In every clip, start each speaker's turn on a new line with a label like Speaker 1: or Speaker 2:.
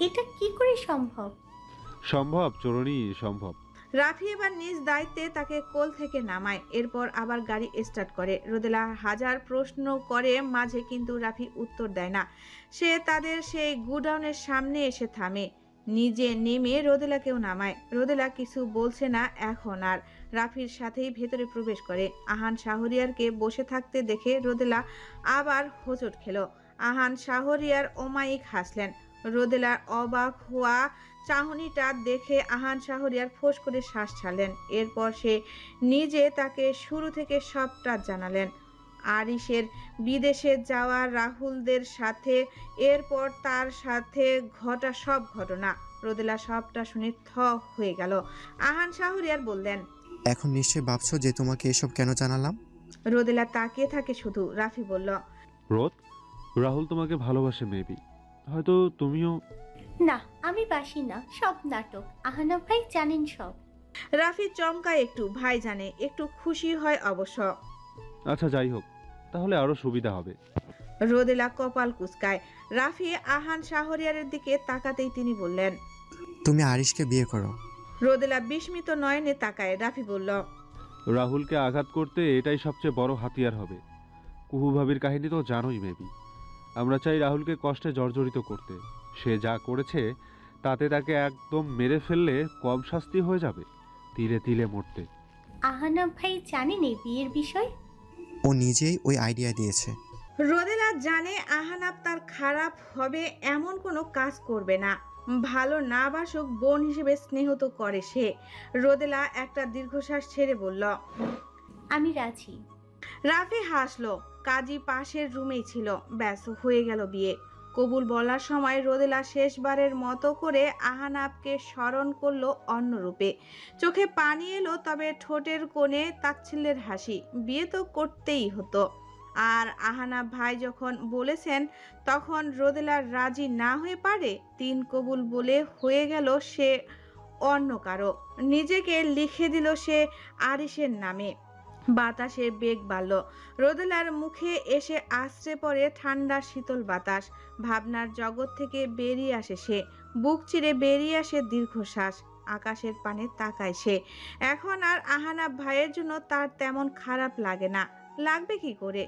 Speaker 1: এটা কি করে সম্ভব?
Speaker 2: সম্ভব চরণী, সম্ভব।
Speaker 3: রাফি এবার নিজ দায়িত্বে তাকে কোল থেকে নামায়, এরপর আবার গাড়ি স্টার্ট করে। রোদেলা হাজার প্রশ্ন করে মাঝে, কিন্তু রাফি উত্তর দেয় না। সে তাদের সেই গুডাউনের সামনে এসে থামে, নিজে নেমে রোদেলাকেও নামায়। রোদেলা কিছু বলছে না এখন আর। রাফির সাথেই ভেতরে প্রবেশ করে। আহান শাহরিয়ারকে বসে থাকতে দেখে রোদেলা আবার হোঁচট খেল। আহান শাহরিয়ার অমায়িক হাসলেন। রোদেলার অবাক হওয়া চাহনিটা দেখে আহান শাহরিয়ার ফোঁস করে শ্বাস ছাড়লেন। এরপর সে নিজে তাকে শুরু থেকে সবটা জানালেন। আরিশের বিদেশে যাওয়া, রাহুলদের সাথে, এরপর তার সাথে ঘটা সব ঘটনা। রোদেলা সবটা শুনে থ হয়ে গেল। আহান শাহরিয়ার বললেন,
Speaker 4: এখন নিশ্চয়ই ভাবছো যে তোমাকে এসব কেন জানালাম।
Speaker 3: রোদেলা তাকিয়ে থাকে শুধু। রাফি বলল,
Speaker 2: রোদ, রাহুল তোমাকে ভালোবাসে মেবি, হয়তো তুমিও।
Speaker 1: না, আমি বাসি না, সব নাটক। আহানা ভাই জানেন সব।
Speaker 3: রাফি চমকায় একটু। ভাই জানে, একটু খুশি হয় অবশ্য।
Speaker 2: আচ্ছা যাই হোক, তাহলে আরো সুবিধা হবে।
Speaker 3: রোদেলা কপাল কুঁচকায়। রাফি আহান শাহরিয়ারের দিকে তাকাতেই তিনি বললেন,
Speaker 4: তুমি আরিশকে বিয়ে করো।
Speaker 3: রোদেলা বিস্মিত নয়নে তাকায়। রাফি বলল,
Speaker 2: রাহুলকে আঘাত করতে এটাই সবচেয়ে বড় হাতিয়ার হবে। কুহু ভাবির কাহিনী তো জানোই মেবি। আমরা চাই রাহুলকে কষ্টে জর্জরিত করতে। সে যা করেছে তাতে তাকে একদম মেরে ফেললে কম শাস্তি হয়ে যাবে, তিলে তিলে মরতে।
Speaker 1: আহানা ভাই জানেন এই বিয়ের বিষয়?
Speaker 4: ও নিজেই ওই আইডিয়া দিয়েছে।
Speaker 3: রোদেলা জানে আহানাব তার খারাপ হবে এমন কোনো কাজ করবে না। ভালো না বাসুক, বোন হিসেবে স্নেহ তো করে সে। রোদেলা একটা দীর্ঘশ্বাস ছেড়ে বলল,
Speaker 1: আমি রাজি।
Speaker 3: রাফি হাসলো। কাজী পাশের রুমেই ছিল। ব্যাস, হয়ে গেল বিয়ে। কবুল বলার সময় রোদেলা শেষবারের মতো করে আহানাবকে স্মরণ করলো অন্য রূপে। চোখে পানি এলো, তবে ঠোঁটের কোণে তাচ্ছিল্যের হাসি। বিয়ে তো করতেই হতো। আর আহানাব ভাই যখন বলেছেন, তখন রোদেলা রাজি না হয়ে পারে? তিন কবুল বলে হয়ে গেল সে অন্য কারো। নিজেকে লিখে দিল সে আরিশের নামে। বাতাসের বেগ বাড়ল। রোদেলার মুখে এসে আছড়ে পড়ে ঠান্ডা শীতল বাতাস। ভাবনার জগৎ থেকে বেরিয়ে আসে সে। বুক চিরে বেরিয়ে আসে দীর্ঘশ্বাস। আকাশের পানে তাকায় সে। এখন আর আহানাব ভাইয়ের জন্য তার তেমন খারাপ লাগে না। লাগবে কি করে?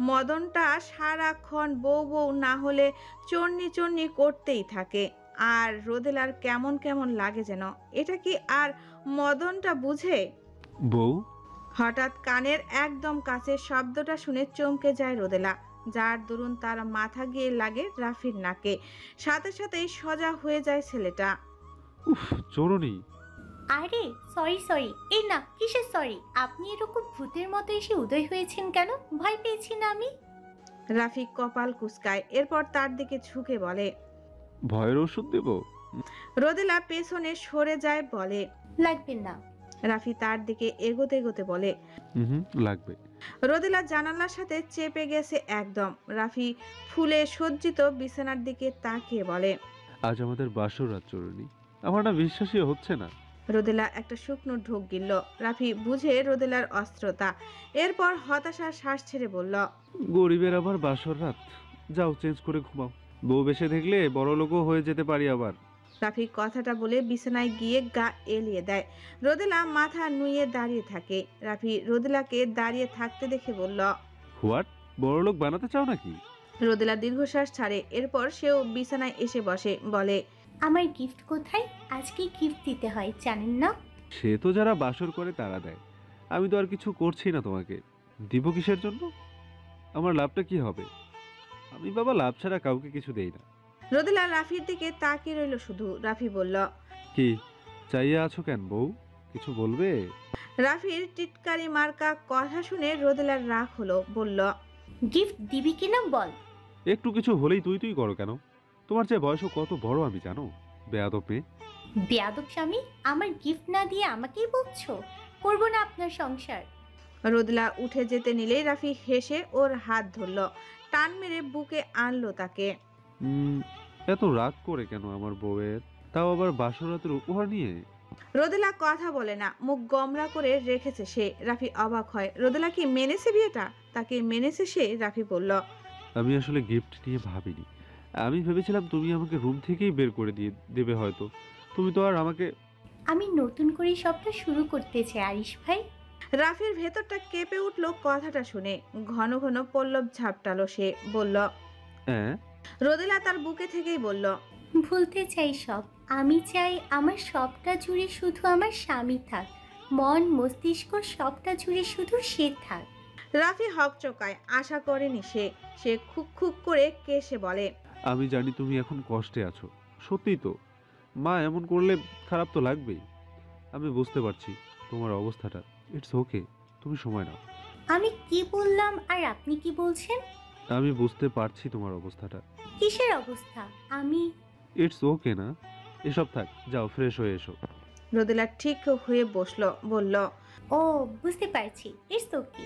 Speaker 3: মদনটা সারাক্ষণ বউ বউ না হলে চন্নি চন্নি করতেই থাকে। আর রোদেলার কেমন কেমন লাগে যেন। এটা কি আর মদনটা বুঝে?
Speaker 2: বউ?
Speaker 3: হঠাৎ কানের একদম কাছে শব্দটা শুনে চমকে যায় রোদেলা। যার দরুন তার মাথা গিয়ে লাগে রাফির নাকে। সাথে সাথেই সজা হয়ে যায় ছেলেটা।
Speaker 2: উফ চরণী।
Speaker 1: আরে সরি সরি। এই না, কিসের সরি? আপনি এরকম ভূতের মতো এসে উদয় হয়েছেন কেন? ভয় পেয়েছি না আমি?
Speaker 3: রাফি কপাল কুঁচকায়। এরপর তার দিকে ঝুঁকে বলে,
Speaker 2: ভয়ের ওষুধ দেব?
Speaker 3: রোদেলা পেছনে সরে যায়, বলে,
Speaker 1: লাগবে না।
Speaker 3: রাফি তার দিকে এগোতে এগোতে বলে,
Speaker 2: হুম, লাগবে।
Speaker 3: রোদেলা জানালার সাথে চেপে গেছে একদম। রাফি ফুলে সজ্জিত বিছানার দিকে তাকিয়ে বলে,
Speaker 2: আজ আমাদের বাসর রাত চরণী। আমার না বিশ্বাসই হচ্ছে না।
Speaker 3: রোদেলা একটা শুকনো ঢোক গিলল। রাফি বুঝে রোদেলার অস্ত্রতা। এরপর হতাশার শ্বাস ছেড়ে বলল,
Speaker 2: গরিবের আবার বাসর রাত। যাও চেঞ্জ করে ঘুমাও। বউ বেশে দেখলে বড় লোকও হয়ে যেতে পারি আবার।
Speaker 3: রাফি কথাটা বলে বিছানায় গিয়ে গা এলিয়ে দেয়। রোদেলা মাথা নুয়ে দাঁড়িয়ে থাকে। রাফি রোদেলাকে দাঁড়িয়ে থাকতে দেখে বলল,
Speaker 2: হোয়াট? বড় লোক বানাতে চাও নাকি?
Speaker 3: রোদেলা দীর্ঘশ্বাস ছাড়ে। এরপর সেও বিছানায় এসে বসে, বলে,
Speaker 1: আমার গিফট কোথায়? আজকে গিফট দিতে হয় জানেন না?
Speaker 2: সে তো যারা বাসর করে তারা দেয়। আমি তো আর কিছু করছি না তোমাকে। দিব কিসের জন্য? আমার লাভটা কি হবে? আমি বাবা লাভ ছাড়া কাউকে কিছু দেই না।
Speaker 3: রোদেলা রাফির দিকে তাকিয়ে রইল শুধু। রাফি বলল,
Speaker 2: কি চাইয়া আছো কেন বউ? কিছু বলবে?
Speaker 3: রাফির টিটকারি মার্কা কথা শুনে রোদেলার রাগ হলো। বলল,
Speaker 1: গিফট দিবি কিনা বল।
Speaker 2: একটু কিছু হলেই তুই তুই করো কেন? তোমার চেয়ে বয়সও কত বড় আমি জানো, বেয়াদব মেয়ে।
Speaker 1: বেয়াদব স্বামী, আমার গিফট না দিয়ে আমাকেই বলছো? করবো না আপনার সংসার।
Speaker 3: রোদেলা উঠে যেতে নিলেই রাফি হেসে ওর হাত ধরল, টান মেরে বুকে আনলো তাকে।
Speaker 2: এত রাগ করে কেন আমার বউয়ের? তাও আবার বাসর রাতের উপহার নিয়ে।
Speaker 3: রোদেলা কথা বলে না, মুখ গমরা করে রেখেছে সে। রাফি অবাক হয়। রোদেলা কি মেনেছে বিয়েটা? তাকে মেনেছে সে? রাফি বলল,
Speaker 2: আমি আসলে গিফট নিয়ে ভাবিনি। আমি ভেবেছিলাম তুমি আমাকে রুম থেকেই বের করে দিয়ে দেবে হয়তো। তুমি তো আর আমাকে।
Speaker 1: আমি নতুন করে সবটা শুরু করতে চাই আরিশ ভাই।
Speaker 3: রাফির ভেতরটা কেঁপে উঠল কথাটা শুনে। ঘন ঘন পল্লব ঝাপটালো সে। বলল,
Speaker 2: হ্যাঁ।
Speaker 3: রোদেলা তার বুকে থেকেই বলল,
Speaker 1: ভুলতে চাই সব। আমি চাই আমার সবটা জুড়ে শুধু আমার স্বামী থাক, মন মস্তিষ্ক সবটা জুড়ে শুধু সে থাক।
Speaker 3: রাফি হকচকায়, আশা করেনি সে। সে খুক খুক করে কেসে বলে,
Speaker 2: আমি জানি তুমি এখন কষ্টে আছো, সত্যিই তো। মা এমন করলে খারাপ তো লাগবেই। আমি বুঝতে পারছি তোমার অবস্থাটা। ইটস ওকে, তুমি সময় নাও।
Speaker 1: আমি কি বললাম আর আপনি কি বলছেন?
Speaker 2: আমি বুঝতে পারছি তোমার অবস্থাটা।
Speaker 1: কিসের অবস্থা? আমি
Speaker 2: ইটস ওকে না, এসব থাক, যাও ফ্রেশ হয়ে এসো।
Speaker 3: রোদেলা ঠিক হয়ে বসলো। বলল,
Speaker 1: ও বুঝতে পারছি, ইটস ওকে।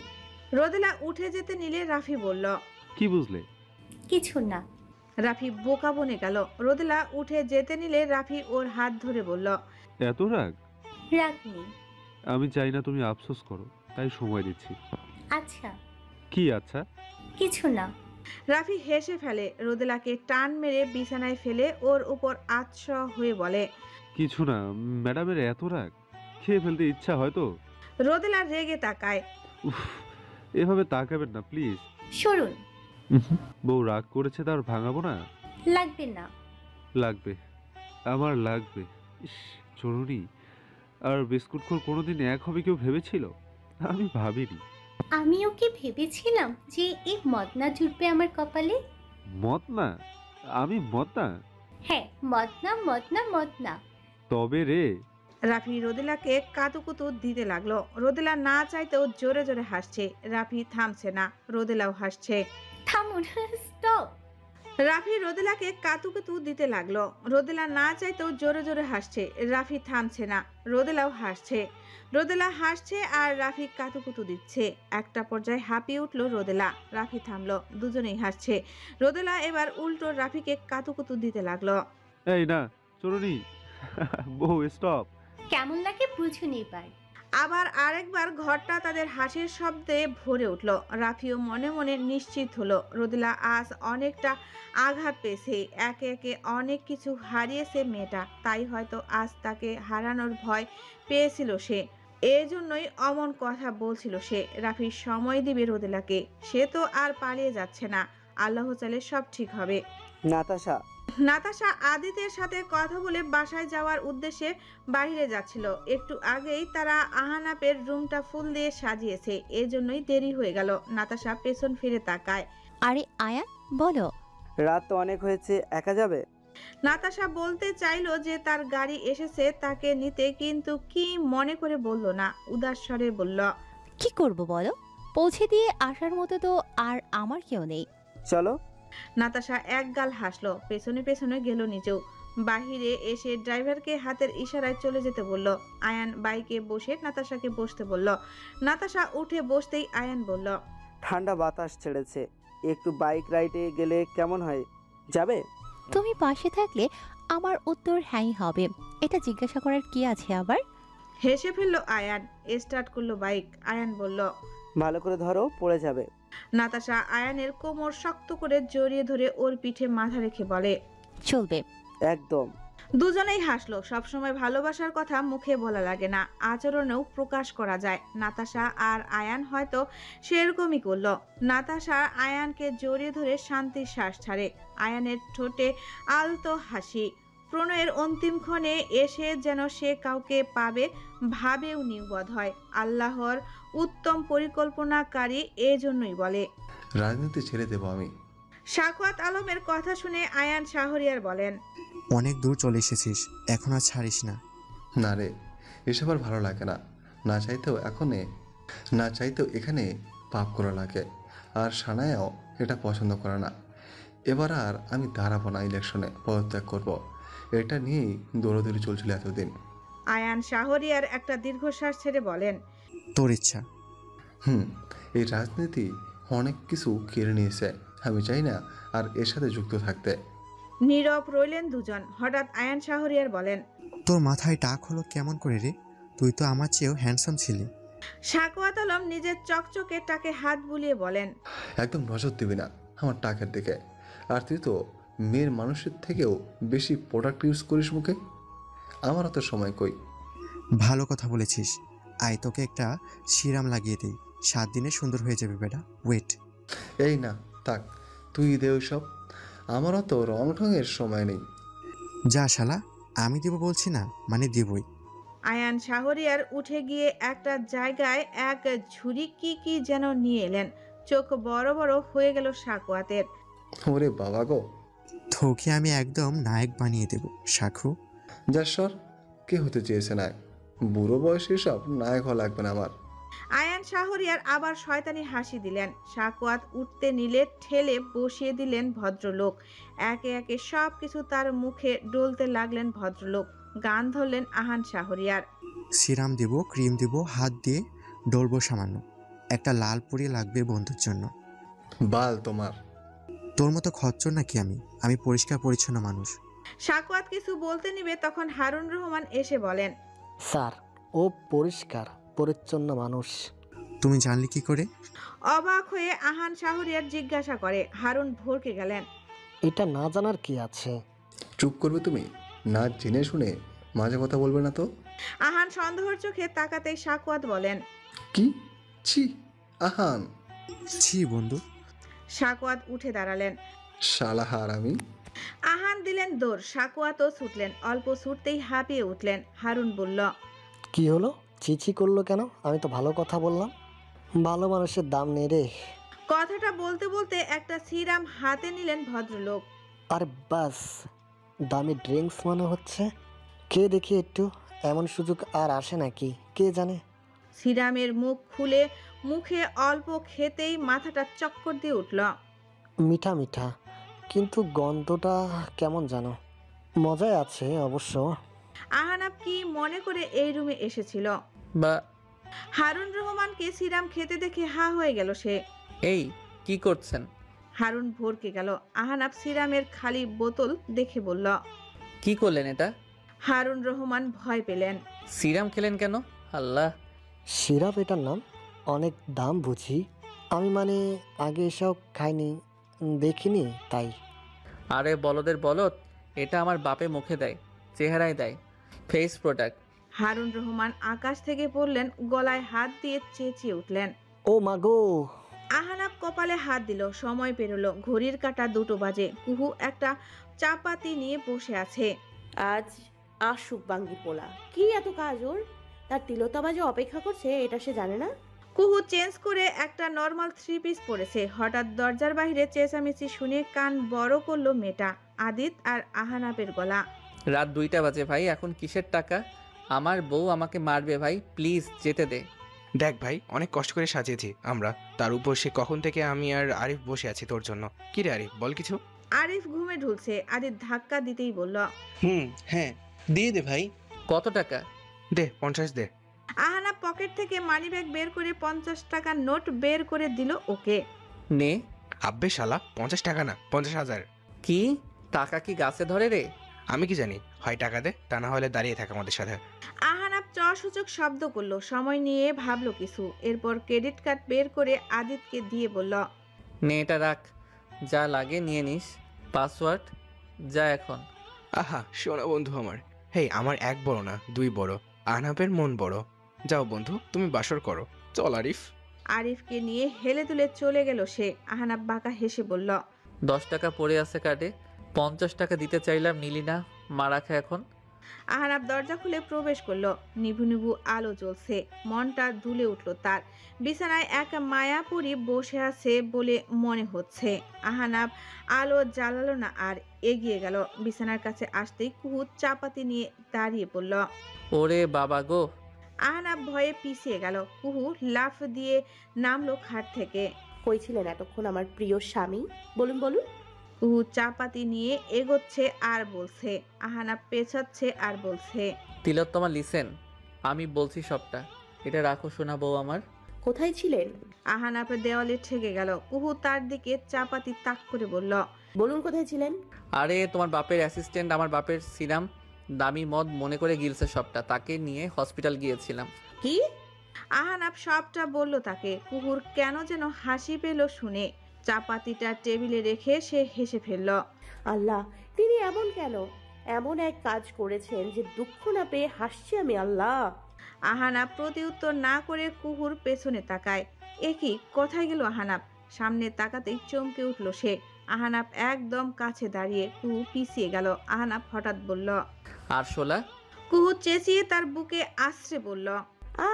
Speaker 3: রোদেলা উঠে যেতে নিলে রাফি বলল,
Speaker 2: কি বুঝলে?
Speaker 1: কিছু না।
Speaker 3: রাফি বোকা বনে গেল। রোদেলা উঠে যেতে নিলে রাফি ওর হাত ধরে বলল,
Speaker 2: এত রাগ?
Speaker 1: রাগ নেই।
Speaker 2: আমি চাই না তুমি আফসোস করো, তাই সময় দিচ্ছি।
Speaker 1: আচ্ছা।
Speaker 2: কি আচ্ছা?
Speaker 1: কিছু না।
Speaker 3: রাফি হেসে ফেলে। রোদেলাকে টান মেরে বিছানায় ফেলে ওর উপর আচ্ছা হয়ে বলে,
Speaker 2: কিছু না। ম্যাডামের এত রাগ, খেয়ে ফেলতে ইচ্ছা হয়তো।
Speaker 3: রোদেলা রেগে তাকায়।
Speaker 2: উফ, এভাবে তাকাবেন না প্লিজ।
Speaker 1: সরুন।
Speaker 2: বউ রাগ করেছে, তার ভাঙাবো না?
Speaker 1: লাগবে না।
Speaker 2: লাগবে, আমার লাগবে। ইস, চরুনি আর বিস্কুটখোর কোনোদিন এক হবে কেউ ভেবেছিল? আমি ভাবিনি।
Speaker 1: আমিও কি ভেবেছিলাম যে এই মদনা জুটবে আমার কপালে?
Speaker 2: মত না? আমি মত না?
Speaker 1: হ্যাঁ, মদনা মদনা মদনা।
Speaker 2: তবে রে।
Speaker 3: রাফি রোদেলাকে কাতুকুতু দিতে লাগলো। রোদেলা না চাইতেও জোরে জোরে হাসছে। রাফি থামছে না, রোদেলাও হাসছে।
Speaker 1: থামুন, স্টপ।
Speaker 3: রাফি রোদেলাকে কাতুকুতু দিতে লাগলো। রোদেলা না চাইতেও জোরে জোরে হাসছে। রাফি থামছে না, রোদেলাও হাসছে। রোদেলা হাসছে আর রাফি কাতুকুতু দিচ্ছে। একটা পর্যায়ে হাঁপিয়ে উঠল রোদেলা। রাফি থামলো, দুজনেই হাসছে। রোদেলা এবার উল্টো রাফিকে কাতুকুতু দিতে লাগলো।
Speaker 2: এই না চরুনি, বউ স্টপ।
Speaker 1: কেমন লাগে বুঝুন এবার।
Speaker 3: আবার আরেকবার ঘরটা তাদের হাসির শব্দে ভরে উঠল। রাফিও মনে মনে নিশ্চিত হলো রোদেলা আজ অনেকটা আঘাত পেয়েছে। একে একে অনেক কিছু হারিয়েছে মেয়েটা, তাই হয়তো আজ তাকে হারানোর ভয় পেয়েছিল সে। এজন্যই অমন কথা বলছিল সে। রাফি সময় দিবে রোদেলাকে, সে তো আর পালিয়ে যাচ্ছে না। আল্লাহ চাইলে সব ঠিক হবে। নাতাশা আদিতের সাথে কথা বলে বাসায় যাওয়ার উদ্দেশ্যে বাইরে যাচ্ছিল। একটু আগেই তারা আহানাপের রুমটা ফুল দিয়ে সাজিয়েছে, এজন্যই দেরি হয়ে গেল। নাতাশা পেছন ফিরে তাকায়।
Speaker 5: আরে আয়ান, বলো।
Speaker 6: রাত তো অনেক হয়েছে, একা যাবে?
Speaker 3: নাতাশা বলতে চাইলো যে তার গাড়ি এসেছে তাকে নিতে, কিন্তু কি মনে করে বলল না, উদাস স্বরে বলল,
Speaker 5: কি করব বলো? পৌঁছে দিয়ে আসার মতো তো আর আমার কেউ নেই।
Speaker 6: চলো।
Speaker 3: নাতাশা একগাল হাসলো, পেছনে পেছনে গেল নিজেও। বাহিরে এসে ড্রাইভারকে হাতের ইশারায় চলে যেতে বলল। আয়ান বাইকে বসে নাতাশাকে বসতে বলল। নাতাশা উঠে বসতেই আয়ান বলল,
Speaker 6: ঠান্ডা বাতাস ছেড়েছে, একটু বাইক রাইডে গেলে কেমন হয়? যাবে?
Speaker 5: তুমি পাশে থাকলে আমার উত্তর হ্যাঁই হবে, এটা জিজ্ঞাসা করার কি আছে আবার?
Speaker 3: হেসে ফেললো আয়ান। স্টার্ট করলো বাইক। আয়ান বলল,
Speaker 6: ভালো করে ধরো, পড়ে যাবে।
Speaker 3: নাতাশা আয়ানের কোমর শক্ত করে জড়িয়ে ধরে ওর পিঠে মাথা রেখে বলে,
Speaker 5: চলবে।
Speaker 6: একদম।
Speaker 3: দুজনেই হাসলো। সবসময় ভালোবাসার কথা মুখে বলা লাগে না, আচরণেও প্রকাশ করা যায়। নাতাশা আর আয়ান হয়তো সেরকমই করলো। নাতাশা আয়ানকে জড়িয়ে ধরে শান্তির শ্বাস ছাড়ে। আয়ানের ঠোঁটে আলতো হাসি। প্রণয়ের অন্তিম ক্ষণে এসে যেন সে কাউকে পাবে ভাবেও নির্বোধ হয়। আল্লাহর উত্তম পরিকল্পনাকারী, এজন্যই বলে।
Speaker 7: রাজনীতি ছেড়ে দেব আমি।
Speaker 3: সাখাওয়াত আলমের কথা শুনে আয়ান শাহরিয়ার বলেন,
Speaker 4: অনেক দূর চলে এসেছিস, এখন আর ছাড়িস না।
Speaker 7: না রে, এসব আর ভালো লাগে না। না চাইতেও এখানে পাপ করা লাগে। আর সানায়াও এটা পছন্দ করে না। এবার আর আমি দাঁড়াবো না, ইলেকশনে পদত্যাগ করব। এটা নিয়েই দৌড়দৌড়ি চলছিল এতদিন।
Speaker 3: আয়ান শাহরিয়ার একটা দীর্ঘশ্বাস ছেড়ে বলেন,
Speaker 4: তোর ইচ্ছা।
Speaker 7: এই রাজনীতি অনেক কিছু কেড়ে নিয়েছে। আমি চাই না আর এর সাথে যুক্ত থাকতে।
Speaker 3: নীরব রইলেন দুজন। হঠাৎ আয়ান শাহরিয়ার বলেন,
Speaker 4: তোর মাথায় টাক হলো কেমন করে রে? তুই তো আমার চেয়েও হ্যান্ডসাম ছিলি।
Speaker 3: সাখাওয়াত আলম নিজের চকচকে টাকে হাত বুলিয়ে বলেন,
Speaker 7: একদম নজর দিবি না আমার টাকের দিকে। আর তুই তো মেয়ের মানুষের থেকেও বেশি প্রোডাক্ট ইউজ করিস মুখে? আমার তো সময় কই।
Speaker 4: ভালো কথা বলেছিস। আয় তোকে একটা সিরাম লাগিয়ে দিই, 7 দিনে সুন্দর হয়ে যাবে বেটা। ওয়েট।
Speaker 7: এই না, থাক, তুই দে ওইসব, আমারও তো রং ঢঙের সময় নেই।
Speaker 4: যা শালা, আমি দিব বলছি না, মানে দিবই।
Speaker 3: আয়ান শাহরিয়ার উঠে গিয়ে একটা জায়গায় এক ঝুড়ি কি কি যেন নিয়ে এলেন। চোখ বড় বড় হয়ে গেল সাকুয়াতের।
Speaker 7: ওরে বাবা গো,
Speaker 4: তোকে আমি একদম নায়ক বানিয়ে দেব শাখু।
Speaker 7: যাশ্বর, কে হতে চেয়েছে নায়ক? বুড়ো বয়সে সব নায়ক হওয়া লাগবে না আমার।
Speaker 3: আয়ান শাহরিয়ার আবার শয়তানি হাসি দিলেন। সাকুয়াত উঠতে নিলে ঠেলে বসিয়ে দিলেন ভদ্রলোক। একে একে সব কিছু তার মুখে ডলতে লাগলেন ভদ্রলোক। গান ধরলেন আহান শাহরিয়ার।
Speaker 4: সিরাম দিব, ক্রিম দিব, হাত দিয়ে ডলবো সামান্য। একটা লাল পুরি লাগবে বন্ধুর জন্য।
Speaker 7: বাল তোমার।
Speaker 4: তোর মতো খচ্চর নাকি আমি পরিষ্কার পরিচ্ছন্ন মানুষ।
Speaker 3: সাকুয়াত কিছু বলতে নিবে তখন হারুন রহমান এসে বলেন,
Speaker 8: স্যার, ও পরিষ্কার পরিচ্ছন্ন মানুষ।
Speaker 4: তুমি জানলে কি করে?
Speaker 3: অবাক হয়ে আহান শাহরিয়ার জিজ্ঞাসা করে। হারুন ভরকে গেলেন।
Speaker 8: এটা না জানার কি আছে?
Speaker 7: চুপ করবে তুমি? না জেনে শুনে মাঝে কথা বলবে না তো।
Speaker 3: আহান সন্দেহের চোখে তাকাতেই সাকুয়াত বলেন,
Speaker 7: কি? ছি, আহান।
Speaker 4: ছি বন্ধু।
Speaker 3: সাকুয়াত উঠে দাঁড়ালেন।
Speaker 7: শালাহার আমি।
Speaker 3: আহান দিলেন দৌড়। সাকুয়াতও ছুটলেন। অল্প ছুটতেই হাঁপিয়ে উঠলেন। হারুন বলল,
Speaker 8: কি হলো? চিচি করলো কেন? আমি তো ভালো কথা বললাম। ভালো মানুষের দাম নেই রে।
Speaker 3: কথাটা বলতে বলতে একটা সিরাম হাতে নিলেন ভদ্রলোক।
Speaker 8: আর বাস, দামি ড্রিঙ্কস মনে হচ্ছে। কে দেখি একটু, এমন সুযোগ আর আসে নাকি কে জানে।
Speaker 3: সিরামের মুখ খুলে মুখে অল্প খেতেই মাথাটা চক্কর দিয়ে উঠল।
Speaker 8: মিঠা মিঠা, কিন্তু গন্ধটা কেমন জানো। মজায় আছে অবশ্য।
Speaker 3: আহানাব কি মনে করে এই রুমে এসেছিল?
Speaker 9: বা
Speaker 3: হারুন রহমানকে সিরাম খেতে দেখে হা হয়ে গেল সে।
Speaker 9: এই কি করছেন?
Speaker 3: হারুন ভরকে গেল। আহানাব সিরামের খালি বোতল দেখে বলল।
Speaker 9: কি করলেন এটা?
Speaker 3: হারুন রহমান ভয় পেলেন।
Speaker 9: সিরাম খেলেন কেন? আল্লাহ!
Speaker 8: সিরাপ এটার নাম? অনেক দাম বুঝি। আমি মানে আগে এসব খাইনি, দেখিনি তাই।
Speaker 9: আরে বলদের বলদ, এটা আমার বাপে মুখে দেয়, চেহারায় দেয়, ফেস প্রোডাক্ট।
Speaker 3: হারুন রহমান আকাশ থেকে পড়লেন। গলায় হাত দিয়ে চেঁচিয়ে উঠলেন,
Speaker 8: ও মাগো!
Speaker 3: আহানাব কপালে হাত দিল। সময় পেরোলো। ঘড়ির কাঁটা 2টো বাজে। কুহু একটা চাপাতি নিয়ে বসে আছে।
Speaker 10: আজ আসুক বাঙ্গি পোলা। কি এত কাজ ওর? তার তিলোত্তমা যে অপেক্ষা করছে এটা সে জানে না?
Speaker 3: কুহু চেঞ্জ করে একটা নর্মাল 3 পিস পরেছে। হঠাৎ দরজার বাইরে চেঁচামেচি শুনে কান বড় করলো মেয়েটা। আদিত আর আহানাবের গলা।
Speaker 9: রাত 2টা বাজে ভাই, এখন কিসের টাকা? আমার বউ আমাকে মারবে ভাই, প্লিজ যেতে দে।
Speaker 11: দেখ ভাই, অনেক কষ্ট করে সাজিয়েছি আমরা, তার উপর সে কখন থেকে আমি আর আরিফ বসে আছি তোর জন্য। কি রে আরিফ, বল কিছু।
Speaker 3: আরিফ ঘুমে ঢুলছে। আদিত ধাক্কা দিতেই বলল,
Speaker 11: হ্যাঁ, দিয়ে দে ভাই।
Speaker 9: কত টাকা?
Speaker 11: দে 50 দে।
Speaker 3: আহানাব পকেট থেকে মানিব্যাগ বের করে 50 টাকার নোট বের করে দিল ওকে।
Speaker 9: নে।
Speaker 11: আব্বে শালা, 50 টাকা না, 50,000।
Speaker 9: কি? টাকা কি গাছে ধরে রে?
Speaker 11: আমি কি জানি, হয় টাকা দে, তা না হলে দাঁড়িয়ে থাক আমাদের সাথে।
Speaker 3: আহানাব সূচক শব্দ করলো। সময় নিয়ে ভাবলো কিছু। এরপর ক্রেডিট কার্ড বের করে আদিতকে দিয়ে বলল,
Speaker 9: নে এটা রাখ, যা লাগে নিয়ে নিস। পাসওয়ার্ড যা এখন।
Speaker 11: আহা শোনা বন্ধু আমার, হেই আমার 1 বড় না 2 বড়, আহনাবের মন বড়। যাও বন্ধু, তুমি বাসর করো, চল আরিফ।
Speaker 3: আরিফকে নিয়ে হেলে দুলে চলে গেল সে। আহানাব বাঁকা হেসে বলল,
Speaker 9: 10 টাকা পড়ে আছে কার্ডে, 50 টাকা দিতে চাইলাম নিলি না, মারা খা এখন।
Speaker 3: আহানাব দরজা খুলে প্রবেশ করলো। নিভু নিভু আলো জ্বলছে। মনটা দুলে উঠল তার। বিছানায় এক মায়াপুরী বসে আছে বলে মনে হচ্ছে। আহানাব আলো জ্বালালো না আর এগিয়ে গেল। বিছানার কাছে আসতেই কুহু চাপাতি নিয়ে দাঁড়িয়ে পড়ল।
Speaker 9: ওরে বাবা গো!
Speaker 3: আহানাব ভয়ে পিছিয়ে গেল। কুহু লাফ দিয়ে নামলো খাট থেকে।
Speaker 10: কই ছিলেন এতক্ষণ আমার প্রিয় স্বামী? বলুন বলুন।
Speaker 3: কুহু চাপাতি নিয়ে এগোচ্ছে আর বলছে। আহানাব পেছাচ্ছে আর বলছে,
Speaker 9: তিলোত্তমা লিসেন, আমি বলছি সবটা, এটা রাখো শোনা বউ আমার।
Speaker 10: কোথায় ছিলেন?
Speaker 3: আহানাব দেওয়ালে ঠেকে গেল। কুহু তার দিকে চাপাতি তাক করে বলল,
Speaker 10: বলুন কোথায় ছিলেন?
Speaker 9: আরে তোমার বাপের অ্যাসিস্ট্যান্ট আমার বাপের সিরাম দামি মদ মনে করে গিলছে সবটা, তাকে নিয়ে হসপিটাল গিয়েছিলাম।
Speaker 10: কি?
Speaker 3: আহানাব সবটা বলল তাকে। কুহুর কেন যেন হাসি পেল শুনে। চাপাতিটা টেবিলে রেখে সে হেসে ফেলল।
Speaker 10: আল্লাহ, তিনি এমন কেন? এমন এক কাজ করেছেন যে দুঃখ না পেয়ে হাসছি আমি। আল্লাহ।
Speaker 3: আহানাব প্রতিউত্তর না করে কুহুর পেছনে তাকায়। একই কোথায় গেল আহানাব? সামনে তাকাতেই চমকে উঠল সে। আহানাব একদম কাছে দাঁড়িয়ে, কুহু পিছিয়ে গেল। আহানাব হঠাৎ বলল,
Speaker 9: আর শোলা?
Speaker 3: কুহু চেঁচিয়ে তার বুকে আশ্রে বলল,
Speaker 10: আ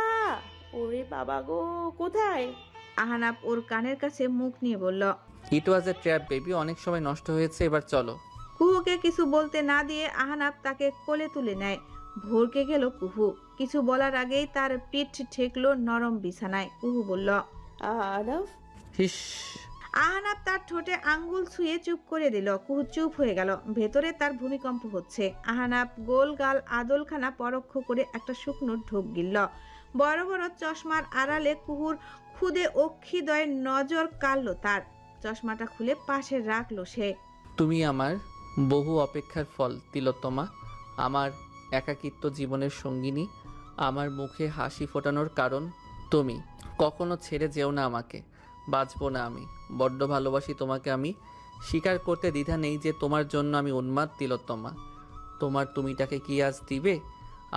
Speaker 10: ওরে বাবা গো, কোথায়?
Speaker 3: আহানাব ওর কানের কাছে মুখ নিয়ে বলল,
Speaker 9: ইট ওয়াজ এ ট্র্যাপ বেবি, অনেক সময় নষ্ট হয়েছে, এবার চলো।
Speaker 3: কুহুকে কিছু বলতে না দিয়ে আহানাব তাকে কোলে তুলে নেয়। ভরকে গেল কুহু। কিছু বলার আগেই তার পিঠ ঠেকলো নরম বিছানায়। কুহু বলল,
Speaker 10: আহনাফ।
Speaker 9: হিস।
Speaker 3: আহানাব তার ঠোঁটে আঙ্গুল ছুঁয়ে চুপ করে দিল। কুহু চুপ হয়ে গেল। ভেতরে তার ভূমিকম্প হচ্ছে। আহানাব গোল গাল আদলখানা পরোক্ষ করে একটা শুকনো ঢোক গিলল। বড় বড় চশমার আড়ালে কুহুর খুদে অক্ষিদয় নজর কাড়ল তার। চশমাটা খুলে পাশে রাখলো সে।
Speaker 9: তুমি আমার বহু অপেক্ষার ফল তিলোত্তমা, আমার একাকিত্ব জীবনের সঙ্গিনী, আমার মুখে হাসি ফোটানোর কারণ তুমি। কখনো ছেড়ে যেও না আমাকে, বাঁচবো না আমি। বড্ড ভালোবাসি তোমাকে আমি। স্বীকার করতে দ্বিধা নেই যে তোমার জন্য আমি উন্মাদ তিলোত্তমা। তোমার তুমিটাকে কি আজ দিবে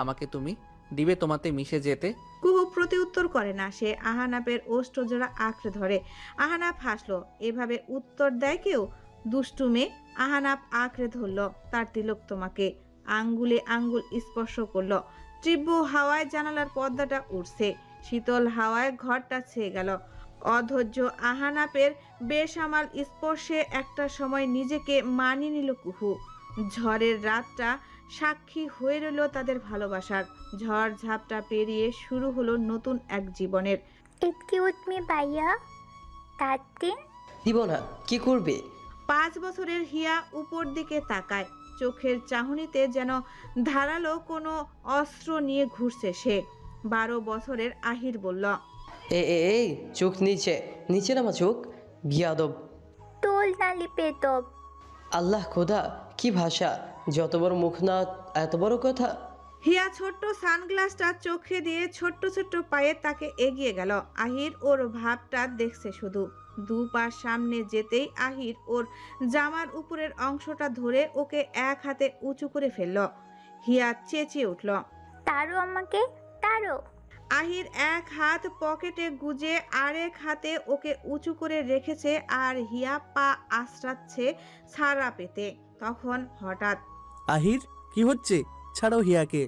Speaker 9: আমাকে? তুমি দিবে তোমাতে মিশে যেতে?
Speaker 3: কুহু প্রতি উত্তর করে না। সে আহানাপের ওষ্ঠজোড়া আঁকড়ে ধরে। আহানাপ হাসলো। এভাবে উত্তর দেয় কেউ? দুষ্টু মেয়ে। আহানাপ আঁকড়ে ধরল তার তিলোত্তমাকে। আঙ্গুলে আঙ্গুল স্পর্শ করলো। তীব্র হাওয়ায় জানালার পর্দাটা উঠছে। শীতল হাওয়ায় ঘরটা ছেয়ে গেল। অধৈর্য আহানাপের বেসামাল স্পর্শে একটা সময় নিজেকে মানিয়ে নিল কুহু। ঝড়ের রাতটা সাক্ষী হয়ে রইল তাদের ভালোবাসার। ঝড় ঝাপটা পেরিয়ে শুরু হলো নতুন এক জীবনের।
Speaker 1: এক্সকিউজ মি ভাইয়া, কাটিং
Speaker 12: দিব না, কি করবে?
Speaker 3: 5 বছরের হিয়া উপর দিকে তাকায়। চোখের চাহনিতে যেন ধারালো কোনো অস্ত্র নিয়ে ঘুরছে সে। 12 বছরের আহির বলল,
Speaker 12: এই চোখ নিচে, নিচে নামা চোখ, বিয়াদব।
Speaker 1: তোল নালি পেতব।
Speaker 12: আল্লাহ খোদা, কি ভাষা! যত বড় মুখ না এত বড় কথা।
Speaker 3: হিয়া ছোট্ট সানগ্লাসটা চোখে দিয়ে ছোট্ট ছোট্ট পায়ে তাকে এগিয়ে গেল। আহির ওর ভাবটা দেখছে শুধু। 2 পা সামনে যেতেই আহির ওর জামার উপরের অংশটা ধরে ওকে এক হাতে উঁচু করে ফেলল। হিয়া চেঁচিয়ে উঠল,
Speaker 1: তারো আমাকে, তারো।
Speaker 3: আহির এক হাত পকেটে গুজে আরেক হাতে ওকে উঁচু করে রেখেছে আর হিয়া পা আশ্রাচ্ছে ছাড়া পেতে। তখন হঠাৎ,
Speaker 13: আহির, কি হচ্ছে? ছাড়ো হিয়াকে।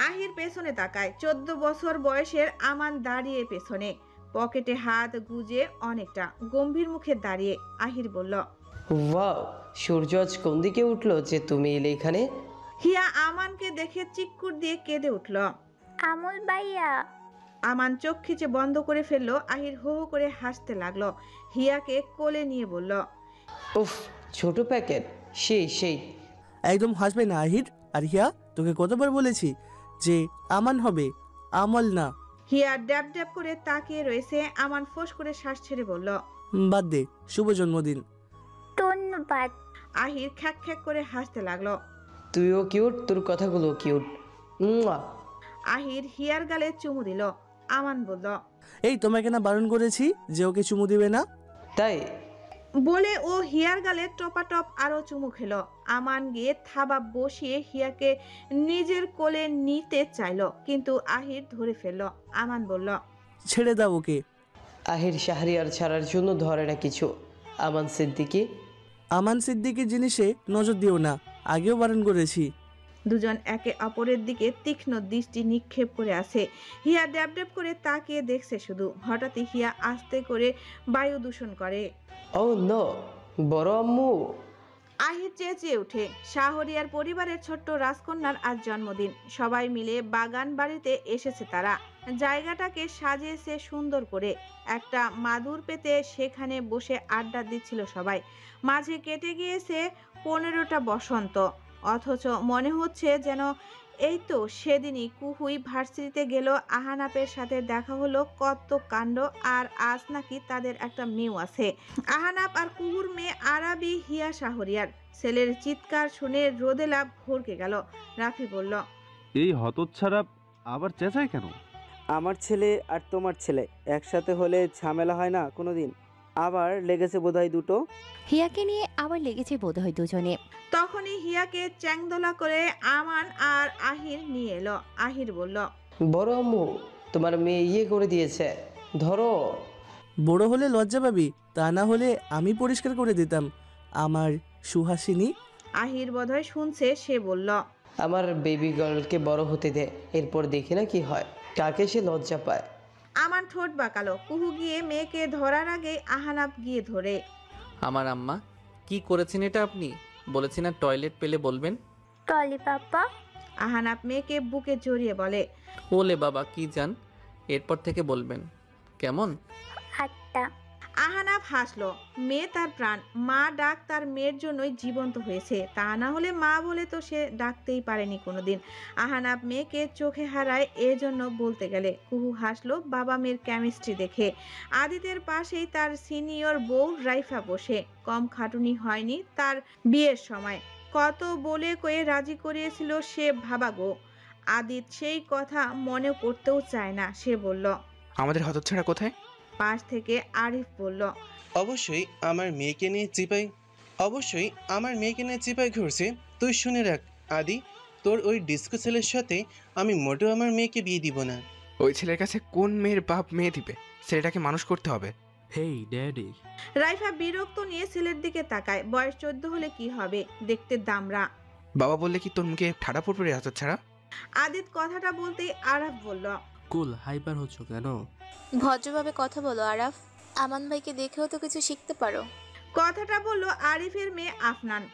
Speaker 3: আহির পেছনে তাকায়। 14 বছর বয়সের আমান দাঁড়িয়ে পেছনে, পকেটে হাত গুজে অনেকটা গম্ভীর মুখে দাঁড়িয়ে। আহির বলল,
Speaker 12: ওয়াও, সূর্য আজ কোন দিকে উঠলো যে তুমি এলে এখানে?
Speaker 3: হিয়া আমানকে দেখে চিৎকুর দিয়ে কেঁদে উঠল।
Speaker 1: আমল ভাইয়া।
Speaker 3: আমান চোখ খিচে বন্ধ করে ফেললো। আহির হো হো করে হাসতে লাগলো। হিয়াকে কোলে নিয়ে বলল,
Speaker 12: উফ, ছোট প্যাকেট, সেই।
Speaker 13: একদম হাসবে না আহির। আর হিয়া, তোকে কতবার বলেছি যে আমান হবে, আমল না।
Speaker 3: হিয়া ড্যাব ড্যাব করে তাকিয়ে রয়েছে। আমান ফোঁস করে শ্বাস ছেড়ে বলল,
Speaker 13: বাদ দে, শুভ জন্মদিন।
Speaker 1: ধন্যবাদ।
Speaker 3: আহির খ্যাক খ্যাক করে হাসতে লাগলো।
Speaker 12: তুইও কিউট, তোর কথাগুলো কিউট।
Speaker 3: আহির হিয়ার গালে চুমু দিল। আমান বলল,
Speaker 13: এই তোমাকে না বারণ করেছি যে ওকে চুমু দিবে না?
Speaker 12: তাই
Speaker 3: বলে ও হিয়ার গালে টপাটপ আরো চুমু খেলো। আমান গিয়ে থাবা বসিয়ে হিয়াকে নিজের কোলে নিতে চাইলো, কিন্তু আহির ধরে ফেললো। আমান বলল,
Speaker 13: ছেড়ে দাও ওকে।
Speaker 12: আহির শাহরিয়ার ছাড়ার জন্য ধরে না কিছু।
Speaker 13: আমান সিদ্দিকী জিনিসে নজর দিও না, আগেও বারণ করেছি।
Speaker 3: দুজন একে অপরের দিকে তীক্ষ্ণ দৃষ্টি নিক্ষেপ করে আছে। হিয়া ড্যাব ড্যাব করে তাকিয়ে দেখছে শুধু। হঠাৎই হিয়া আস্তে করে বায়ু দূষণ করে।
Speaker 12: ও নো, বড় আম্মু।
Speaker 3: আহির চেঁচিয়ে উঠে। শাহরিয়ার পরিবারের ছোট্ট রাজকন্যার আজ জন্মদিন। সবাই মিলে বাগান বাড়িতে এসেছে তারা। জায়গাটাকে সাজিয়েছে সুন্দর করে। একটা মাদুর পেতে সেখানে বসে আড্ডা দিচ্ছিল সবাই। মাঝে কেটে গিয়েছে 15টা বসন্ত। অথচ মনে হচ্ছে যেন এই তো সেদিনই কুহুই ভার্সিটিতে গেল, আহানাপের সাথে দেখা হলো, কত কাণ্ড। আর আজ নাকি তাদের একটা মেয়েও আছে। আহানাপ আর কুহুর মেয়ে আরাবি হিয়া শাহরিয়ার। ছেলের চিৎকার শুনে রোদেলা ভরকে গেল। রাফি বলল,
Speaker 2: এই হতচ্ছাড়া আবার চেঁচায় কেন?
Speaker 6: আমার ছেলে আর তোমার ছেলে একসাথে হলে ঝামেলা হয় না কোনোদিন? আবার লেগেছে বোধহয় দুটো।
Speaker 5: হিয়াকে নিয়ে আবার লেগেছে বোধহয় দুজনে।
Speaker 3: তখনই হিয়াকে চ্যাংদোলা করে আমান আর আহির নিয়ে এলো। আহির বলল,
Speaker 12: বড় আম্মু তোমার মেয়ে ইয়ে করে দিয়েছে, ধরো।
Speaker 13: বড় হলে লজ্জা পাবি, তা না হলে আমি পরিষ্কার করে দিতাম। আমার সুহাসিনী।
Speaker 3: আহির বোধহয় শুনছে, সে বলল,
Speaker 12: আমার বেবি গার্লকে বড় হতে দে, এরপর দেখি না কি হয়, কাকে সে লজ্জা পায়।
Speaker 3: আমান ঠোঁট বাঁকালো। কুহু গিয়ে মেয়েকে ধরার আগে আহানাপ গিয়ে ধরে।
Speaker 9: আমার আম্মা কি করেছেন এটা আপনি? বলেছি না টয়লেট পেলে বলবেন।
Speaker 1: টলি পাপা।
Speaker 3: আহানাপ মেয়েকে বুকে জড়িয়ে বলে,
Speaker 9: ওলে বাবা কি জান, এরপর থেকে বলবেন কেমন?
Speaker 1: আটটা।
Speaker 3: আহানাপ হাসলো। মেয়ে তার প্রাণ, মা ডাক তার মেয়ের জন্যই জীবন্ত হয়েছে, তা না হলে মা বলে তো সে ডাকতেই পারেনি কোনোদিন। আহানাপ মেয়েকে চোখে হারায় এজন্য বলতে গেলে। কুহু হাসলো বাবা মেয়ের কেমিস্ট্রি দেখে। আদিতের পাশেই তার সিনিয়র বউ রাইফা বসে। কম খাটুনি হয়নি তার বিয়ের সময়, কত বলে কয়ে রাজি করিয়েছিল সে ভাবাগো। আদিত সেই কথা মনে করতেও চায় না। সে বলল,
Speaker 11: আমাদের হতচ্ছাড়া কোথায়?
Speaker 3: পাশ থেকে আরিফ বলল,
Speaker 14: অবশ্যই আমার মেয়েকে নিয়ে চিপাই ঘুরছে। তুই শুনে রাখ আদি, তোর ওই ডিস্কো ছেলের সাথে আমি মোটেও আমার মেয়েকে বিয়ে দিব না।
Speaker 11: ওই ছেলের কাছে কোন মেয়ের বাপ মেয়ে দিবে? ছেলেটাকে মানুষ করতে হবে।
Speaker 15: হেই ড্যাডি।
Speaker 3: রাইফা বিরক্ত নিয়ে ছেলের দিকে তাকায়। বয়স 14 হলে কি হবে, দেখতে দামড়া।
Speaker 11: বাবা বললে কি তোর মুখে ঠাডা পড়বে হতচ্ছাড়া?
Speaker 3: আদিত কথাটা বলতেই আরাফ বলল,
Speaker 15: কুল হাইপার হচ্ছ কেন?
Speaker 16: ভদ্রভাবে কথা বলো আরাফ, আমান ভাইকে দেখেও তো কিছু শিখতে পারো।
Speaker 3: কথাটা বলল আরিফের মেয়ে আফনান।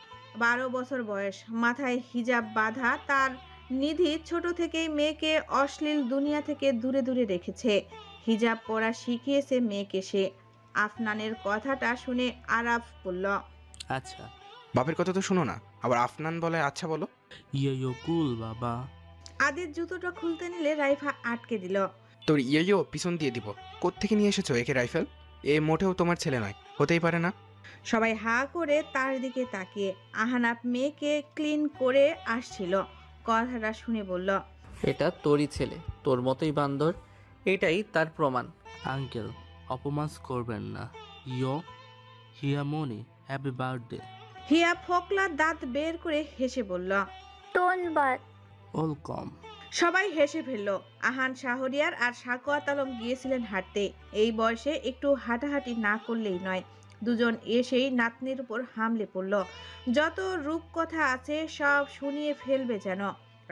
Speaker 3: 12 বছর বয়স, মাথায় হিজাব বাঁধা। তার নিধি ছোট থেকেই মেয়েকে অশ্লীল দুনিয়া থেকে দূরে দূরে রেখেছে। হিজাব পরা শিখিয়েছে মেয়েকে সে। আফনানের কথাটা শুনে আরাফ বলল,
Speaker 15: আচ্ছা।
Speaker 11: বাপের কথা তো শুনো না, আবার আফনান বলে আচ্ছা বলো।
Speaker 15: ইয়ো কুল বাবা।
Speaker 3: আদিত জুতোটা খুলতে নিলে রাইফা আটকে দিল।
Speaker 11: তোর ইয়ো পিছন দিয়ে দিব। কোত্থেকে নিয়ে এসেছো একে রাইফেল? এ মোটেও তোমার ছেলে নয়, হতেই পারে না।
Speaker 3: সবাই হা করে তার দিকে তাকিয়ে। আহানাপ মেয়েকে ক্লিন করে আসছিল। কথাটা শুনে বলল,
Speaker 9: এটা তোরই ছেলে, তোর মতোই বান্দর, এটাই তার প্রমাণ।
Speaker 15: আঙ্কেল অপমান করবেন না। ইয়ো হিয়ামনি, হ্যাপি বার্থডে।
Speaker 3: হিয়া ফোকলা দাঁত বের করে হেসে বলল,
Speaker 1: ধন্যবাদ।
Speaker 15: ওয়েলকাম।
Speaker 3: সবাই হেসে ফেলল। আহান শাহরিয়ার আর সাকোয়াত আলম গিয়েছিলেন হাঁটতে। এই বয়সে একটু হাঁটাহাঁটি না করলেই নয়। দুজন এসেই নাতনির উপর হামলে পড়ল। যত রূপকথা আছে সব শুনিয়ে ফেলবে যেন।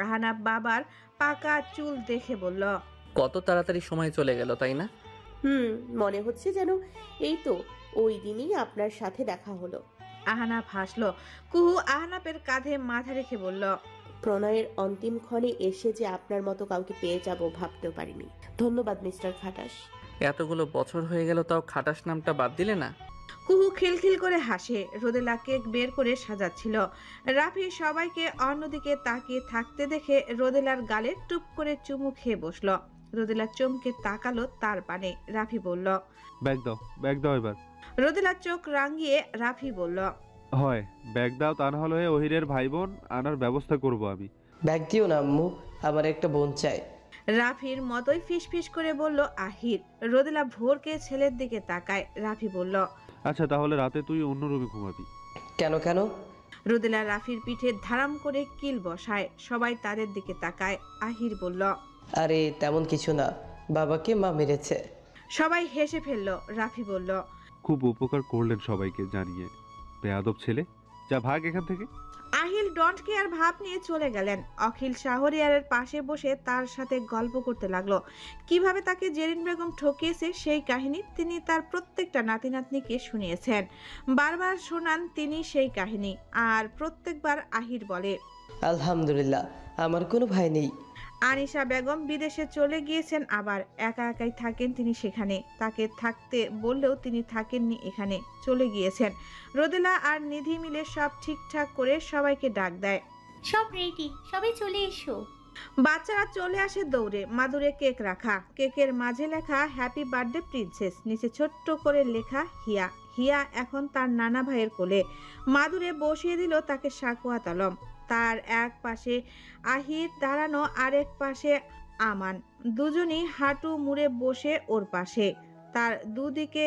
Speaker 3: আহানাব বাবার পাকা চুল দেখে বলল,
Speaker 9: কত তাড়াতাড়ি সময় চলে গেল তাই না?
Speaker 10: মনে হচ্ছে যেন এই তো ওই দিনই আপনার সাথে দেখা হলো।
Speaker 3: আহানাব হাসলো। কুহু আহানাবের কাঁধে মাথা রেখে বলল,
Speaker 10: প্রণয়ের অন্তিম ক্ষণে এসে যে আপনার মতো কাউকে পেয়ে যাব ভাবতেও পারিনি। ধন্যবাদ মিস্টার খাটাস।
Speaker 9: এতগুলো বছর হয়ে গেল তাও খাটাস নামটা বাদ দিলে না?
Speaker 3: কুহু খিলখিল করে হাসে। রোদেলা কেক বের করে সাজাচ্ছিল। রাফি সবাইকে অন্যদিকে তাকিয়ে থাকতে দেখে রোদেলার গালে টুপ করে চুমু খেয়ে বসলো। রোদেলা চমকে তাকালো তার পানে। রাফি বলল,
Speaker 2: ব্যাগ দাও এবার।
Speaker 3: রোদেলা চোখ রাঙিয়ে রাফি বলল,
Speaker 2: হয় ব্যাগ দাও, তা না হলে ওহিরের ভাই বোন আনার ব্যবস্থা করব আমি।
Speaker 12: ব্যাগ দিও না আম্মু, আমার একটা বোন চাই।
Speaker 3: রাফির মতোই ফিসফিস করে বলল আহির। রোদেলা ভোরকে ছেলের দিকে তাকায়। রাফি বলল,
Speaker 2: আচ্ছা তাহলে রাতে তুই অন্য রুমে ঘুমাবি।
Speaker 12: কেন?
Speaker 3: রোদেলা রাফির পিঠে ধারাম করে কিল বসায়। সবাই তাদের দিকে তাকায়। আহির বলল,
Speaker 12: আরে তেমন কিছু না, বাবাকে মা মেরেছে।
Speaker 3: সবাই হেসে ফেলল। রাফি বলল,
Speaker 2: খুব উপকার করলেন সবাইকে জানিয়ে, বেয়াদব ছেলে, যা ভাগ এখান থেকে।
Speaker 3: আহিল ডন্ট কেয়ার ভাব নিয়ে চলে গেলেন। অখিল শাহরিয়ারের পাশে বসে তার সাথে গল্প করতে লাগলো। কিভাবে তাকে জেরিন বেগম ঠকিয়েছে সেই কাহিনী তিনি তার প্রত্যেকটা নাতি নাতনিকে শুনিয়েছেন। বারবার শোনান তিনি সেই কাহিনী। আর প্রত্যেকবার আহির বলে,
Speaker 12: আলহামদুলিল্লাহ আমার কোনো ভাই নেই।
Speaker 3: আনিশা বেগম বিদেশে চলে গিয়েছেন, আবার একা একাই থাকেন তিনি সেখানে। তাকে থাকতে বললেও তিনি থাকেননি, এখানে চলে গিয়েছেন। রোদেলা আর নিধি মিলে সব ঠিকঠাক করে সবাইকে ডাক দেয়।
Speaker 1: সব রেডি, সবাই চলে এসো।
Speaker 3: বাচ্চারা চলে আসে দৌড়ে। মাদুরে কেক রাখা, কেকের মাঝে লেখা হ্যাপি বার্থডে প্রিন্সেস, নিচে ছোট্ট করে লেখা হিয়া। হিয়া এখন তার নানা ভাইয়ের কোলে। মাদুরে বসিয়ে দিল তাকে সাকোয়াত আলম। তার এক পাশে আহির দাঁড়ানো, আরেক পাশে আমান। দুজনই হাঁটু মুড়ে বসে ওর পাশে। তার দুদিকে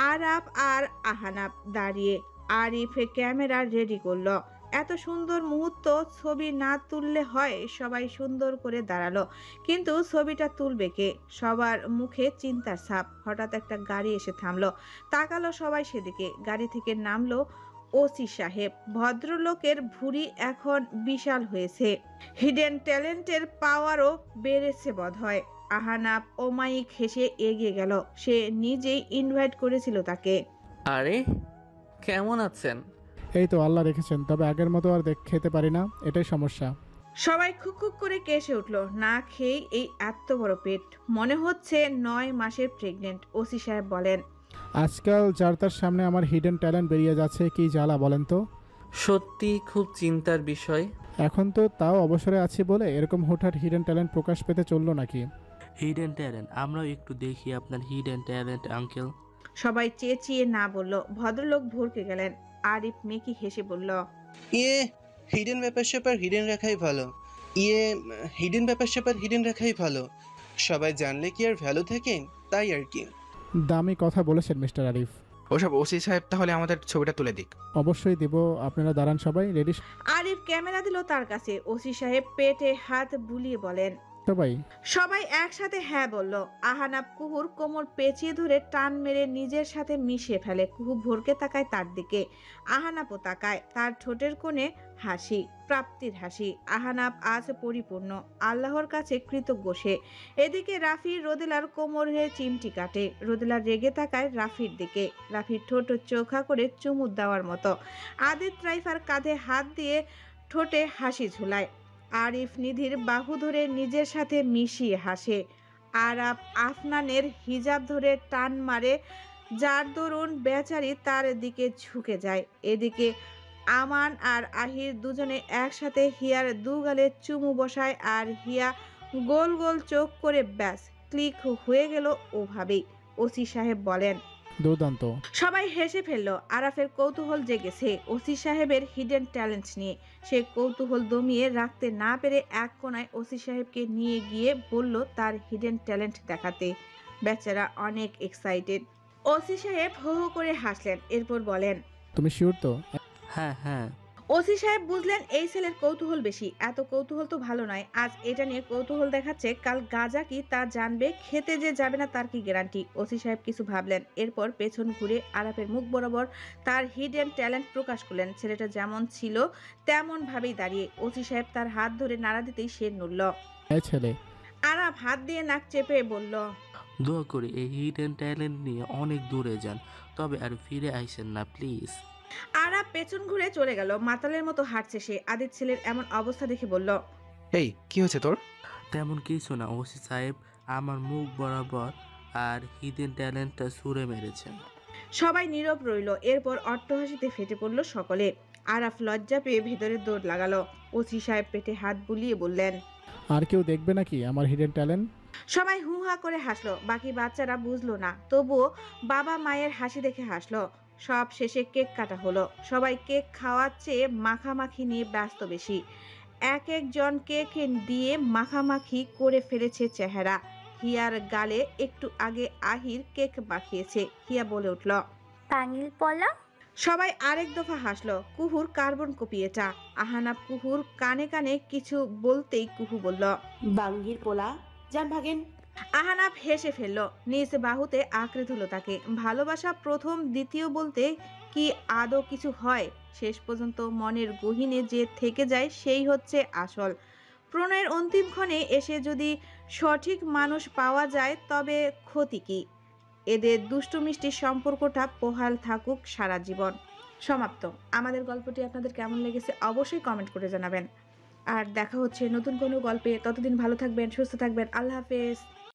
Speaker 3: আরাফ আর আহানাব দাঁড়িয়ে। আরিফ ক্যামেরা রেডি করলো। এত সুন্দর মুহূর্ত ছবি না তুললে হয়। সবাই সুন্দর করে দাঁড়ালো, কিন্তু ছবিটা তুলবে কে? সবার মুখে চিন্তার ছাপ। হঠাৎ একটা গাড়ি এসে থামলো। তাকালো সবাই সেদিকে। গাড়ি থেকে নামলো ওসি সাহেব। ভদ্রলোকের ভুঁড়ি এখন বিশাল হয়েছে, হিডেন ট্যালেন্টের পাওয়ারও বেড়েছে বোধহয়। আহানাব অমায়িক হেসে এগিয়ে গেল। সে নিজেই ইনভাইট করেছিল তাকে।
Speaker 9: আরে কেমন আছেন?
Speaker 17: এই তো আল্লাহ রেখেছেন, তবে আগের মতো আর খেতে পারি না, এটাই সমস্যা।
Speaker 3: সবাই খুক খুক করে কেসে উঠল। না খেয়ে এই এত বড় পেট, মনে হচ্ছে 9 মাসের প্রেগনেন্ট। ওসি সাহেব বলেন,
Speaker 17: আজকাল যার তার সামনে আমার হিডেন ট্যালেন্ট বেরিয়ে যাচ্ছে, কি জ্বালা বলেন তো।
Speaker 9: সত্যি খুব চিন্তার বিষয়।
Speaker 17: এখন তো তাও অবসরে আছি বলে এরকম হুটহাট হিডেন ট্যালেন্ট প্রকাশ পেতে চললো নাকি?
Speaker 15: হিডেন ট্যালেন্ট, আমরাও একটু দেখি আপনার হিডেন ট্যালেন্ট আঙ্কেল।
Speaker 3: সবাই চেঁচিয়ে না বলল। ভদ্রলোক ভরকে গেলেন। আরিফ মেকি হেসে বলল,
Speaker 14: হিডেন ব্যাপার স্যাপার হিডেন রাখাই ভালো। হিডেন ব্যাপার স্যাপার হিডেন রাখাই ভালো। সবাই জানলে কি আর ভ্যালু থাকে, তাই আর কি।
Speaker 17: দামি কথা বলেছেন মিস্টার আরিফ।
Speaker 11: ওসব ওসি সাহেব তাহলে আমাদের ছবিটা তুলে দিক।
Speaker 17: অবশ্যই দেব, আপনারা দাঁড়ান সবাই রেডি।
Speaker 3: আরিফ ক্যামেরা দিল তার কাছে। ওসি সাহেব পেটে হাত বুলিয়ে বলেন, সবাই একসাথে হ্যাঁ বলল। আহানাব কুহুর কোমর পেঁচিয়ে ধরে টান মেরে নিজের সাথে মিশিয়ে ফেলে। কুহু ভোরকে তাকায় তার দিকে। আহানাবও তাকায়। তার ঠোঁটের কোণে হাসি, প্রাপ্তির হাসি। আহানাব আজ পরিপূর্ণ, আল্লাহর কাছে কৃতজ্ঞ সে। এদিকে রাফি রোদেলার কোমরে চিমটি কাটে। রোদেলা রেগে তাকায় রাফির দিকে। রাফির ঠোঁট চোখা করে চুমুর দেওয়ার মতো। আদিত রাইফার কাঁধে হাত দিয়ে ঠোঁটে হাসি ঝুলায়। আরিফ নিধির বাহু ধরে নিজের সাথে মিশিয়ে হাসে। আরাফ আফনানের হিজাব ধরে টান মারে, যার দরুন বেচারি তার দিকে ঝুঁকে যায়। এদিকে আমান আর আহির দুজনে একসাথে হিয়ার দুগালে চুমু বসায়। আর হিয়া গোল গোল চোখ করে ব্যাস ক্লিক হয়ে গেল ওভাবেই। ওসি সাহেব বলেন,
Speaker 17: দুর্দান্ত।
Speaker 3: সবাই হেসে ফেললো। আরাফের কৌতূহল জেগেছে ওসি সাহেবের হিডেন ট্যালেন্ট নিয়ে। সে কৌতূহল দমিয়ে রাখতে না পেরে এক কোনায় ওসি সাহেবকে নিয়ে গিয়ে বলল তার হিডেন ট্যালেন্ট দেখাতে। বেচারা অনেক এক্সাইটেড। ওসি সাহেব হো হো করে হাসলেন। এরপর বলেন,
Speaker 17: তুমি শিওর তো?
Speaker 15: হ্যাঁ হ্যাঁ।
Speaker 3: ওসি সাহেব বুঝলেন এই ছেলের কৌতূহল বেশি। এত কৌতূহল তো ভালো নয়। আজ এটা নিয়ে কৌতূহল দেখাচ্ছে, কাল গাজা কি তা জানবে। খেতে যে যাবে না তার কি গ্যারান্টি। ওসি সাহেব কিছু ভাবলেন। এরপর পেছন ঘুরে আরাফের মুখ বরাবর তার হিডেন ট্যালেন্ট প্রকাশ করলেন। ছেলেটা যেমন ছিল তেমন ভাবেই দাঁড়িয়ে। ওসি সাহেব তার হাত ধরে নাড়া দিতেই সে নড়ল।
Speaker 17: এই ছেলে।
Speaker 3: আরাফ হাত দিয়ে নাক চেপে বলল,
Speaker 15: দোয়া করে এই হিডেন ট্যালেন্ট নিয়ে অনেক দূরে যান, তবে আর ফিরে আইসেন না প্লিজ।
Speaker 3: আরাফ পেছন ঘুরে চলে গেল। মাতালের মতো হাঁটছে সে। আদিত ছেলের এমন অবস্থা দেখে বলল,
Speaker 11: এই কি হচ্ছে তোর?
Speaker 15: তেমন কিছু না ওসি সাহেব, আমার মুখ বরাবর আর হিডেন ট্যালেন্টটা ছুঁড়ে মেরেছেন।
Speaker 3: সবাই নীরব রইল। এরপর অট্টহাসিতে ফেটে পড়ল সকলে। আরাফ লজ্জা পেয়ে ভেতরে দৌড় লাগালো। ওসি সাহেব পেটে হাত বুলিয়ে বললেন,
Speaker 17: আর কেউ দেখবে নাকি আমার হিডেন ট্যালেন্ট?
Speaker 3: সবাই হু হা করে হাসলো। বাকি বাচ্চারা বুঝলো না, তবুও বাবা মায়ের হাসি দেখে হাসলো। সব শেষে কেক কাটা হলো। সবাই কেক খাওয়ার চেয়ে মাখামাখি নিয়ে ব্যস্ত বেশি। এক একজন কেক দিয়ে মাখামাখি করে ফেলেছে চেহারা। হিয়ার গালে একটু আগে আহির কেক মাখিয়েছে। হিয়া বলে উঠল,
Speaker 1: পাঙ্গিল পলা।
Speaker 3: সবাই আরেক দফা হাসলো। কুহুর কার্বন কপি এটা। আহানাব কুহুর কানে কানে কিছু বলতেই কুহু বলল,
Speaker 10: বাঙ্গির পোলা, যান ভাগেন।
Speaker 3: আহানাব হেসে ফেলল। নিজ বাহুতে আঁকড়ে ধরল তাকে। ভালোবাসা প্রথম দ্বিতীয় বলতে কি আদৌ কিছু হয়? শেষ পর্যন্ত মনের গহীনে যে থেকে যায় সেই হচ্ছে আসল। প্রণয়ের অন্তিম ক্ষণে এসে যদি সঠিক মানুষ পাওয়া যায় তবে ক্ষতি কি? এদের দুষ্টু মিষ্টির সম্পর্কটা পোহাল থাকুক সারা জীবন। সমাপ্ত। আমাদের গল্পটি আপনাদের কেমন লেগেছে অবশ্যই কমেন্ট করে জানাবেন। আর দেখা হচ্ছে নতুন কোনো গল্পে। ততদিন ভালো থাকবেন, সুস্থ থাকবেন। আল্লাহ হাফেজ।